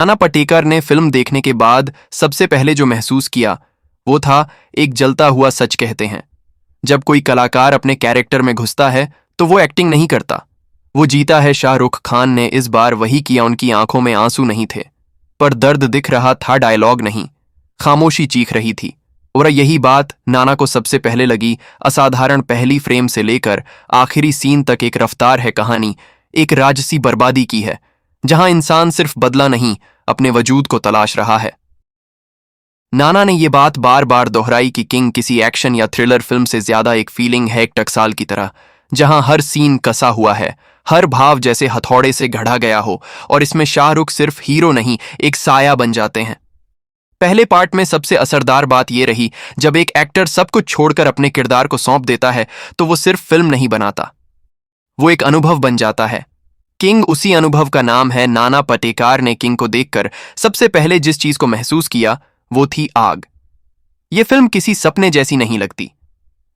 नाना पाटेकर ने फिल्म देखने के बाद सबसे पहले जो महसूस किया वो था एक जलता हुआ सच कहते हैं। जब कोई कलाकार अपने कैरेक्टर में घुसता है तो वो एक्टिंग नहीं करता, वो जीता है। शाहरुख खान ने इस बार वही किया। उनकी आंखों में आंसू नहीं थे, पर दर्द दिख रहा था, डायलॉग नहीं। खामोशी चीख रही थी। और यही बात नाना को सबसे पहले लगी। असाधारण पहली फ्रेम से लेकर आखिरी सीन तक एक रफ्तार है कहानी, एक राजसी बर्बादी की है, जहां इंसान सिर्फ बदला नहीं, अपने वजूद को तलाश रहा है। नाना ने यह बात बार बार दोहराई कि किंग किसी एक्शन या थ्रिलर फिल्म से ज्यादा एक फीलिंग है, एक टकसाल की तरह, जहां हर सीन कसा हुआ है, हर भाव जैसे हथौड़े से गढ़ा गया हो। और इसमें शाहरुख सिर्फ हीरो नहीं, एक साया बन जाते हैं। पहले पार्ट में सबसे असरदार बात यह रही, जब एक एक्टर सब कुछ छोड़कर अपने किरदार को सौंप देता है तो वो सिर्फ फिल्म नहीं बनाता, वो एक अनुभव बन जाता है। किंग उसी अनुभव का नाम है। नाना पाटेकर ने किंग को देखकर सबसे पहले जिस चीज को महसूस किया वो थी आग। ये फिल्म किसी सपने जैसी नहीं लगती,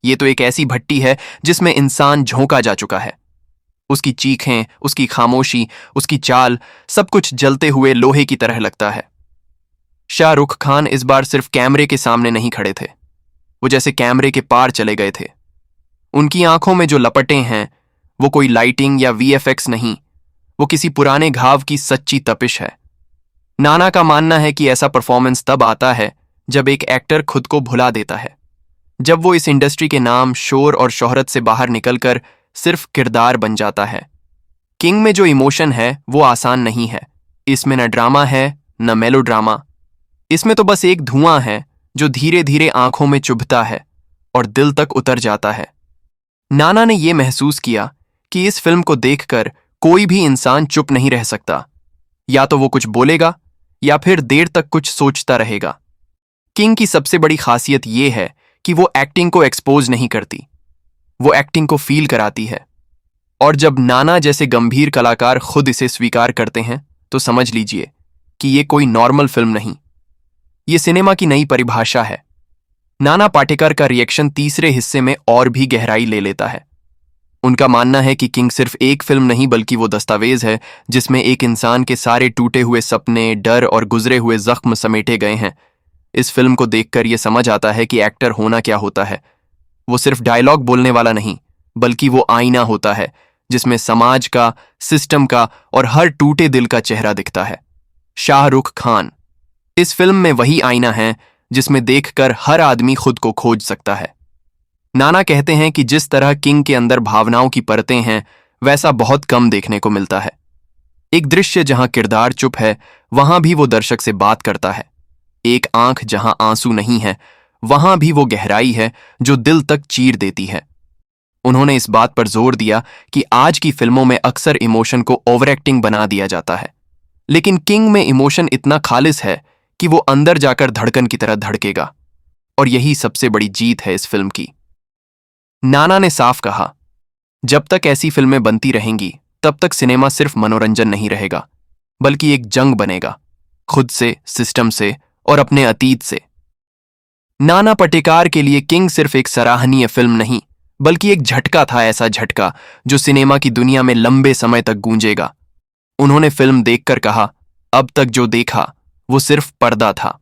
ये तो एक ऐसी भट्टी है जिसमें इंसान झोंका जा चुका है। उसकी चीखें, उसकी खामोशी, उसकी चाल, सब कुछ जलते हुए लोहे की तरह लगता है। शाहरुख खान इस बार सिर्फ कैमरे के सामने नहीं खड़े थे, वो जैसे कैमरे के पार चले गए थे। उनकी आंखों में जो लपटें हैं वो कोई लाइटिंग या वीएफएक्स नहीं, वो किसी पुराने घाव की सच्ची तपिश है। नाना का मानना है कि ऐसा परफॉर्मेंस तब आता है जब एक एक्टर खुद को भुला देता है, जब वो इस इंडस्ट्री के नाम, शोर और शोहरत से बाहर निकलकर सिर्फ किरदार बन जाता है। किंग में जो इमोशन है वो आसान नहीं है। इसमें न ड्रामा है न मेलोड्रामा, इसमें तो बस एक धुआं है जो धीरे धीरे आंखों में चुभता है और दिल तक उतर जाता है। नाना ने यह महसूस किया कि इस फिल्म को देखकर कोई भी इंसान चुप नहीं रह सकता, या तो वो कुछ बोलेगा या फिर देर तक कुछ सोचता रहेगा। किंग की सबसे बड़ी खासियत यह है कि वो एक्टिंग को एक्सपोज नहीं करती, वो एक्टिंग को फील कराती है। और जब नाना जैसे गंभीर कलाकार खुद इसे स्वीकार करते हैं तो समझ लीजिए कि ये कोई नॉर्मल फिल्म नहीं, ये सिनेमा की नई परिभाषा है। नाना पाटेकर का रिएक्शन तीसरे हिस्से में और भी गहराई ले लेता है। उनका मानना है कि किंग सिर्फ एक फिल्म नहीं बल्कि वो दस्तावेज है जिसमें एक इंसान के सारे टूटे हुए सपने, डर और गुजरे हुए जख्म समेटे गए हैं। इस फिल्म को देखकर यह समझ आता है कि एक्टर होना क्या होता है। वो सिर्फ डायलॉग बोलने वाला नहीं, बल्कि वो आईना होता है जिसमें समाज का, सिस्टम का और हर टूटे दिल का चेहरा दिखता है। शाहरुख खान इस फिल्म में वही आईना है जिसमें देखकर हर आदमी खुद को खोज सकता है। नाना कहते हैं कि जिस तरह किंग के अंदर भावनाओं की परतें हैं, वैसा बहुत कम देखने को मिलता है। एक दृश्य जहां किरदार चुप है, वहां भी वो दर्शक से बात करता है। एक आंख जहां आंसू नहीं है, वहां भी वो गहराई है जो दिल तक चीर देती है। उन्होंने इस बात पर जोर दिया कि आज की फिल्मों में अक्सर इमोशन को ओवर एक्टिंग बना दिया जाता है, लेकिन किंग में इमोशन इतना खालिस है कि वो अंदर जाकर धड़कन की तरह धड़केगा। और यही सबसे बड़ी जीत है इस फिल्म की। नाना ने साफ कहा, जब तक ऐसी फिल्में बनती रहेंगी तब तक सिनेमा सिर्फ मनोरंजन नहीं रहेगा, बल्कि एक जंग बनेगा, खुद से, सिस्टम से और अपने अतीत से। नाना पाटेकर के लिए किंग सिर्फ एक सराहनीय फिल्म नहीं, बल्कि एक झटका था, ऐसा झटका जो सिनेमा की दुनिया में लंबे समय तक गूंजेगा। उन्होंने फिल्म देखकर कहा, अब तक जो देखा वो सिर्फ पर्दा था,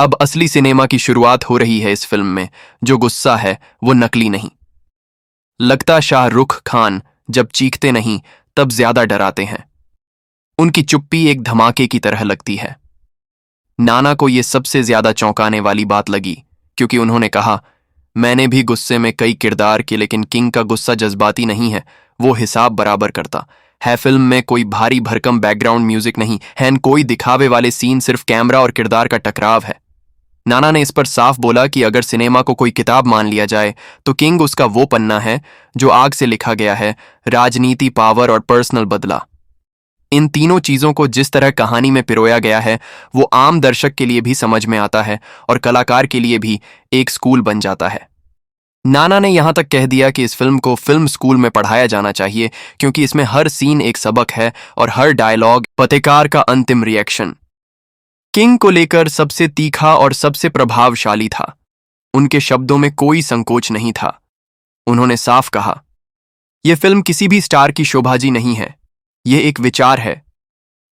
अब असली सिनेमा की शुरुआत हो रही है। इस फिल्म में जो गुस्सा है वो नकली नहीं। लगता शाहरुख खान जब चीखते नहीं तब ज्यादा डराते हैं। उनकी चुप्पी एक धमाके की तरह लगती है। नाना को यह सबसे ज्यादा चौंकाने वाली बात लगी, क्योंकि उन्होंने कहा, मैंने भी गुस्से में कई किरदार किए, लेकिन किंग का गुस्सा जज्बाती नहीं है, वो हिसाब बराबर करता है। फिल्म में कोई भारी भरकम बैकग्राउंड म्यूजिक नहीं है, कोई दिखावे वाले सीन, सिर्फ कैमरा और किरदार का टकराव है। नाना ने इस पर साफ बोला कि अगर सिनेमा को कोई किताब मान लिया जाए तो किंग उसका वो पन्ना है जो आग से लिखा गया है, राजनीति, पावर और पर्सनल बदला। इन तीनों चीजों को जिस तरह कहानी में पिरोया गया है वो आम दर्शक के लिए भी समझ में आता है और कलाकार के लिए भी एक स्कूल बन जाता है। नाना ने यहां तक कह दिया कि इस फिल्म को फिल्म स्कूल में पढ़ाया जाना चाहिए, क्योंकि इसमें हर सीन एक सबक है और हर डायलॉग पाटेकर का अंतिम रिएक्शन। किंग को लेकर सबसे तीखा और सबसे प्रभावशाली था। उनके शब्दों में कोई संकोच नहीं था। उन्होंने साफ कहा, यह फिल्म किसी भी स्टार की शोभाजी नहीं है, यह एक विचार है,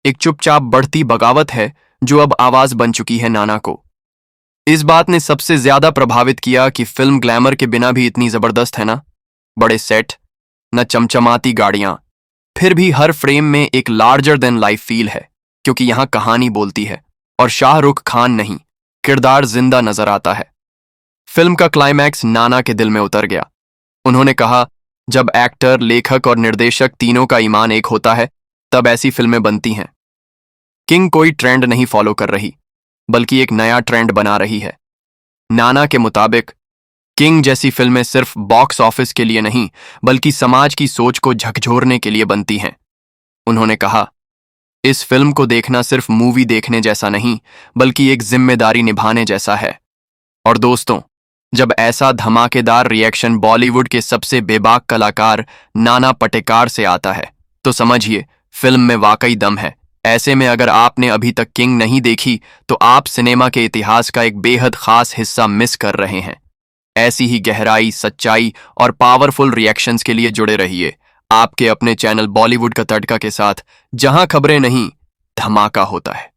एक चुपचाप बढ़ती बगावत है जो अब आवाज बन चुकी है नाना को। इस बात ने सबसे ज्यादा प्रभावित किया कि फिल्म ग्लैमर के बिना भी इतनी जबरदस्त है ना। बड़े सेट, न चमचमाती गाड़ियां, फिर भी हर फ्रेम में एक लार्जर देन लाइफ फील है, क्योंकि यहां कहानी बोलती है और शाहरुख खान नहीं, किरदार जिंदा नजर आता है। फिल्म का क्लाइमैक्स नाना के दिल में उतर गया। उन्होंने कहा, जब एक्टर, लेखक और निर्देशक तीनों का ईमान एक होता है तब ऐसी फिल्में बनती हैं। किंग कोई ट्रेंड नहीं फॉलो कर रही, बल्कि एक नया ट्रेंड बना रही है। नाना के मुताबिक किंग जैसी फिल्में सिर्फ बॉक्स ऑफिस के लिए नहीं, बल्कि समाज की सोच को झकझोरने के लिए बनती हैं। उन्होंने कहा, इस फिल्म को देखना सिर्फ मूवी देखने जैसा नहीं, बल्कि एक जिम्मेदारी निभाने जैसा है। और दोस्तों, जब ऐसा धमाकेदार रिएक्शन बॉलीवुड के सबसे बेबाक कलाकार नाना पाटेकर से आता है, तो समझिए फिल्म में वाकई दम है। ऐसे में अगर आपने अभी तक किंग नहीं देखी, तो आप सिनेमा के इतिहास का एक बेहद खास हिस्सा मिस कर रहे हैं। ऐसी ही गहराई, सच्चाई और पावरफुल रिएक्शंस के लिए जुड़े रहिए आपके अपने चैनल बॉलीवुड का तड़का के साथ, जहां खबरें नहीं, धमाका होता है।